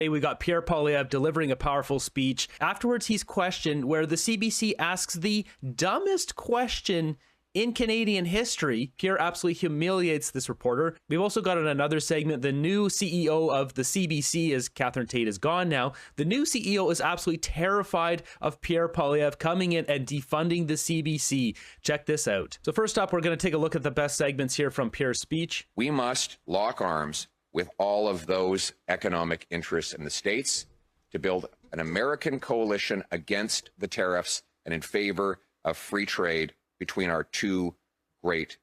Hey, we got Pierre Poilievre delivering a powerful speech. Afterwards, he's questioned where the CBC asks the dumbest question in Canadian history. Pierre absolutely humiliates this reporter. We've also got in another segment, the new CEO of the CBC, as Catherine Tate is gone now. The new CEO is absolutely terrified of Pierre Poilievre coming in and defunding the CBC. Check this out. So first up, we're going to take a look at the best segments here from Pierre's speech. We must lock arms with all of those economic interests in the States to build an American coalition against the tariffs and in favor of free trade between our two great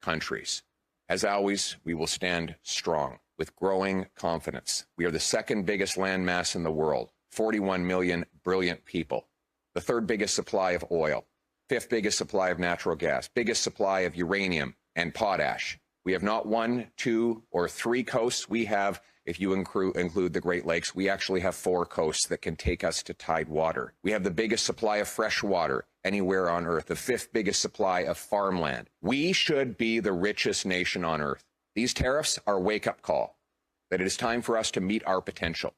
countries. As always, we will stand strong with growing confidence. We are the second biggest landmass in the world, 41 million brilliant people, the third biggest supply of oil, fifth biggest supply of natural gas, biggest supply of uranium and potash. We have not one, two, or three coasts. We have, if you include the Great Lakes, we actually have 4 coasts that can take us to tidewater. We have the biggest supply of fresh water anywhere on Earth, the 5th biggest supply of farmland. We should be the richest nation on Earth. These tariffs are a wake-up call that it is time for us to meet our potential.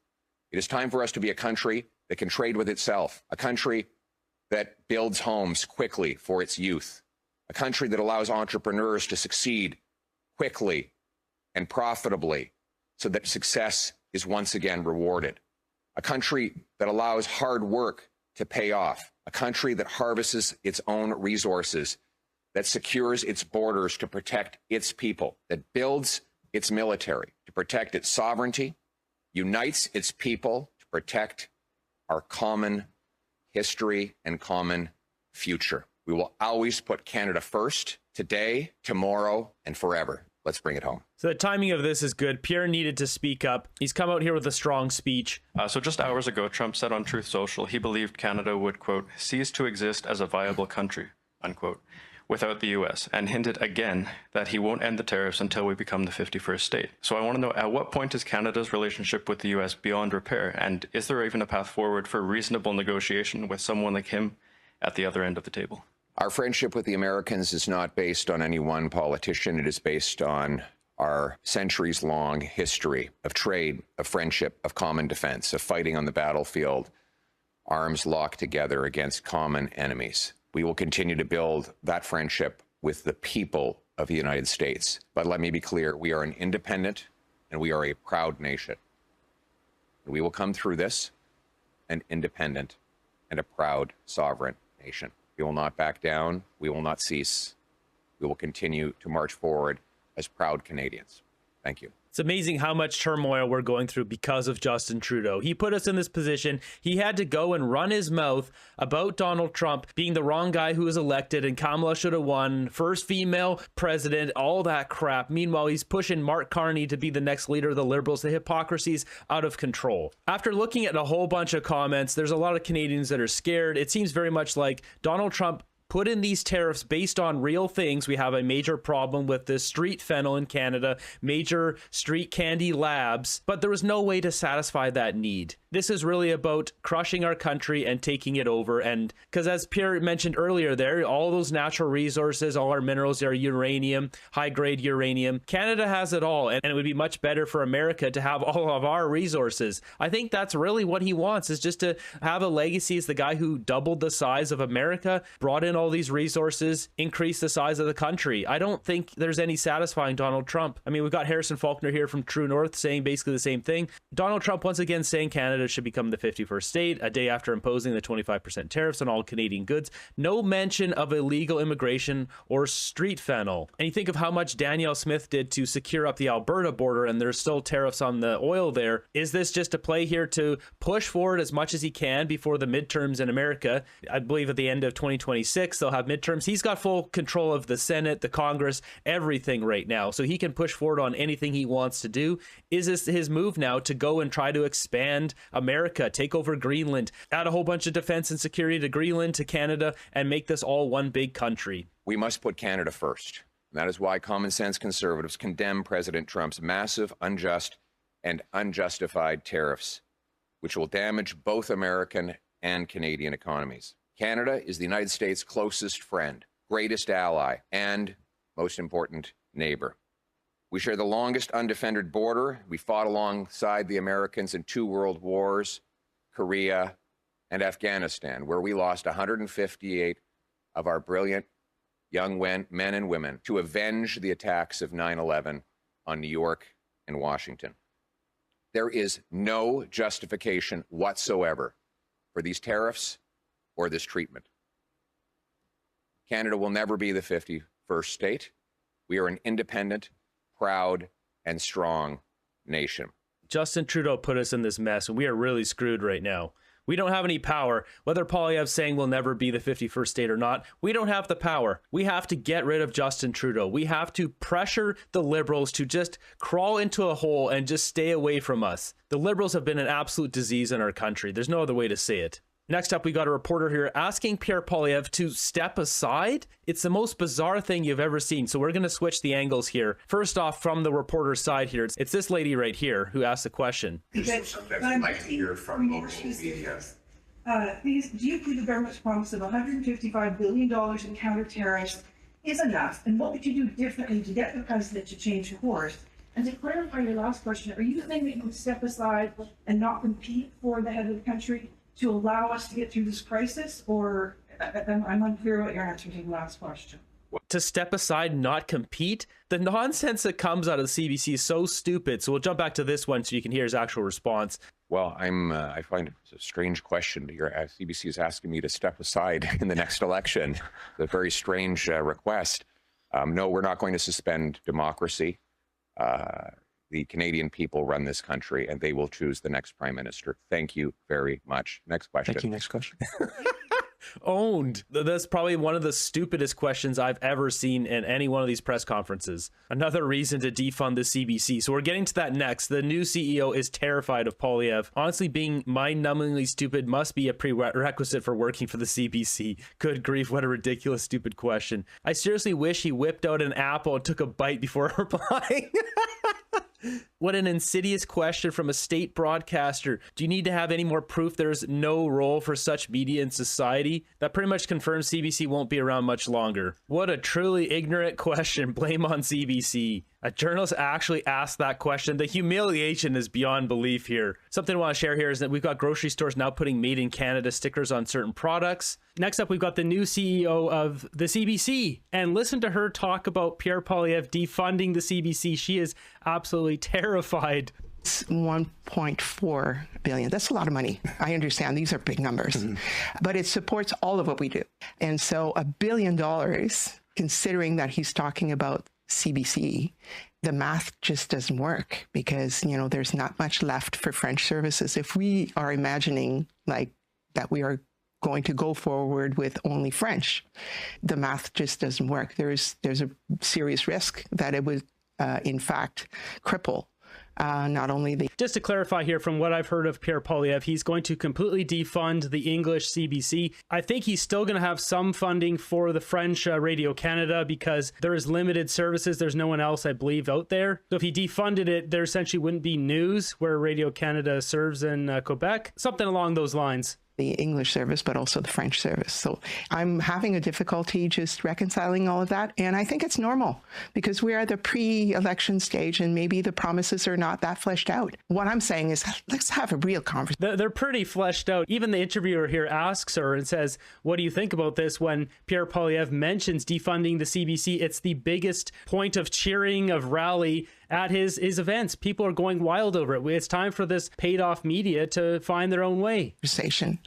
It is time for us to be a country that can trade with itself, a country that builds homes quickly for its youth, a country that allows entrepreneurs to succeed quickly and profitably so that success is once again rewarded, a country that allows hard work to pay off, a country that harvests its own resources, that secures its borders to protect its people, that builds its military to protect its sovereignty, unites its people to protect our common history and common future. We will always put Canada first, today, tomorrow, and forever. Let's bring it home. So the timing of this is good. Pierre needed to speak up. He's come out here with a strong speech. So just hours ago, Trump said on Truth Social he believed Canada would, quote, cease to exist as a viable country, unquote, without the U.S., and hinted again that he won't end the tariffs until we become the 51st state. So I want to know, at what point is Canada's relationship with the U.S. beyond repair? And is there even a path forward for reasonable negotiation with someone like him at the other end of the table? Our friendship with the Americans is not based on any one politician. It is based on our centuries-long history of trade, of friendship, of common defense, of fighting on the battlefield, arms locked together against common enemies. We will continue to build that friendship with the people of the United States. But let me be clear, we are an independent and we are a proud nation. We will come through this an independent and a proud sovereign nation. We will not back down. We will not cease. We will continue to march forward as proud Canadians. Thank you. It's amazing how much turmoil we're going through because of Justin Trudeau. He put us in this position. He had to go and run his mouth about Donald Trump being the wrong guy who was elected and Kamala should have won, first female president, all that crap. Meanwhile, he's pushing Mark Carney to be the next leader of the Liberals. The hypocrisy's out of control. After looking at a whole bunch of comments, there's a lot of Canadians that are scared. It seems very much like Donald Trump put in these tariffs based on real things. We have a major problem with this street fennel in Canada, major street candy labs, but there was no way to satisfy that need. This is really about crushing our country and taking it over. And because as Pierre mentioned earlier there, all those natural resources, all our minerals are uranium, high-grade uranium. Canada has it all, and it would be much better for America to have all of our resources. I think that's really what he wants, is just to have a legacy as the guy who doubled the size of America, brought in all these resources, increased the size of the country. I don't think there's any satisfying Donald Trump. I mean, we've got Harrison Faulkner here from True North saying basically the same thing. Donald Trump once again saying Canada should become the 51st state a day after imposing the 25% tariffs on all Canadian goods. No mention of illegal immigration or street fennel. And you think of how much Danielle Smith did to secure up the Alberta border, and there's still tariffs on the oil there. Is this just a play here to push forward as much as he can before the midterms in America? I believe at the end of 2026 they'll have midterms. He's got full control of the Senate, the Congress, everything right now, so he can push forward on anything he wants to do. Is this his move now to go and try to expand America, take over Greenland, add a whole bunch of defense and security to Greenland, to Canada, and make this all one big country? We must put Canada first. And that is why common sense conservatives condemn President Trump's massive, unjust, and unjustified tariffs, which will damage both American and Canadian economies. Canada is the United States' closest friend, greatest ally, and, most important, neighbor. We share the longest undefended border. We fought alongside the Americans in 2 world wars, Korea and Afghanistan, where we lost 158 of our brilliant young men and women to avenge the attacks of 9/11 on New York and Washington. There is no justification whatsoever for these tariffs or this treatment. Canada will never be the 51st state. We are an independent, proud, and strong nation. Justin Trudeau put us in this mess, and we are really screwed right now. We don't have any power. Whether Poilievre's saying we'll never be the 51st state or not, we don't have the power. We have to get rid of Justin Trudeau. We have to pressure the Liberals to just crawl into a hole and just stay away from us. The Liberals have been an absolute disease in our country. There's no other way to say it. Next up, we got a reporter here asking Pierre Poilievre to step aside. It's the most bizarre thing you've ever seen. So we're going to switch the angles here. First off, from the reporter's side here, it's this lady right here who asked the question. I'd like to hear from local media. Please, do you believe the government's promise of $155 billion in counter tariffs is enough? And what would you do differently to get the president to change course? And to clarify your last question, are you saying that you would step aside and not compete for the head of the country to allow us to get through this crisis? Or I'm unclear about your answer to the last question. To step aside, not compete? The nonsense that comes out of the CBC is so stupid. So we'll jump back to this one so you can hear his actual response. Well, I find it a strange question. Your CBC is asking me to step aside in the next election. It's a very strange request. No, we're not going to suspend democracy. The Canadian people run this country, and they will choose the next prime minister. Thank you very much. Next question. Thank you. Next question. Owned. That's probably one of the stupidest questions I've ever seen in any one of these press conferences. Another reason to defund the CBC. So we're getting to that next. The new CEO is terrified of Poilievre. Honestly, being mind-numbingly stupid must be a prerequisite for working for the CBC. Good grief, what a ridiculous, stupid question. I seriously wish he whipped out an apple and took a bite before replying. What an insidious question from a state broadcaster. Do you need to have any more proof there's no role for such media in society? That pretty much confirms CBC won't be around much longer. What a truly ignorant question. Blame on CBC. A journalist actually asked that question. The humiliation is beyond belief here. Something I want to share here is that we've got grocery stores now putting Made in Canada stickers on certain products. Next up, we've got the new CEO of the CBC. And listen to her talk about Pierre Poilievre defunding the CBC. She is absolutely terrified. It's 1.4 billion. That's a lot of money. I understand these are big numbers, but it supports all of what we do. And so $1 billion, considering that he's talking about CBC, the math just doesn't work because, you know, there's not much left for French services. If we are imagining like that we are going to go forward with only French, the math just doesn't work. There's a serious risk that it would, in fact, cripple not only the... Just to clarify here, from what I've heard of Pierre Poilievre, he's going to completely defund the English CBC. I think he's still going to have some funding for the French Radio Canada because there is limited services. There's no one else, I believe, out there. So if he defunded it, there essentially wouldn't be news where Radio Canada serves in Quebec. Something along those lines. The English service, but also the French service. So I'm having a difficulty just reconciling all of that. And I think it's normal because we're at the pre-election stage and maybe the promises are not that fleshed out. What I'm saying is let's have a real conversation. They're pretty fleshed out. Even the interviewer here asks her and says, what do you think about this? When Pierre Poilievre mentions defunding the CBC, it's the biggest point of cheering, of rally at his events. People are going wild over it. It's time for this paid off media to find their own way. Conversation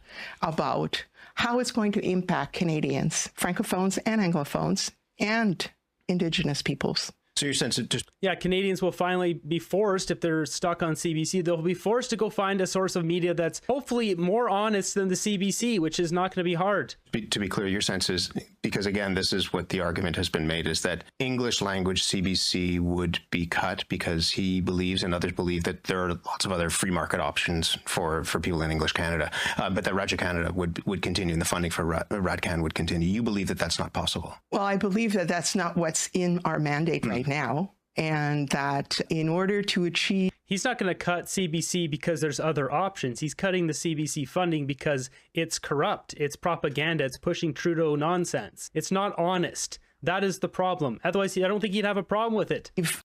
about how it's going to impact Canadians, Francophones and Anglophones, and Indigenous peoples. So your sense of just... Yeah, Canadians will finally be forced, if they're stuck on CBC, they'll be forced to go find a source of media that's hopefully more honest than the CBC, which is not going to be hard. To be clear, your sense is, because again, this is what the argument has been made, is that English language CBC would be cut because he believes and others believe that there are lots of other free market options for people in English Canada, but that Radio Canada would continue and the funding for RadCan would continue. You believe that that's not possible? Well, I believe that that's not what's in our mandate right now, and that in order to achieve... He's not going to cut CBC because there's other options. He's cutting the CBC funding because it's corrupt. It's propaganda. It's pushing Trudeau nonsense. It's not honest. That is the problem. Otherwise, I don't think he'd have a problem with it. If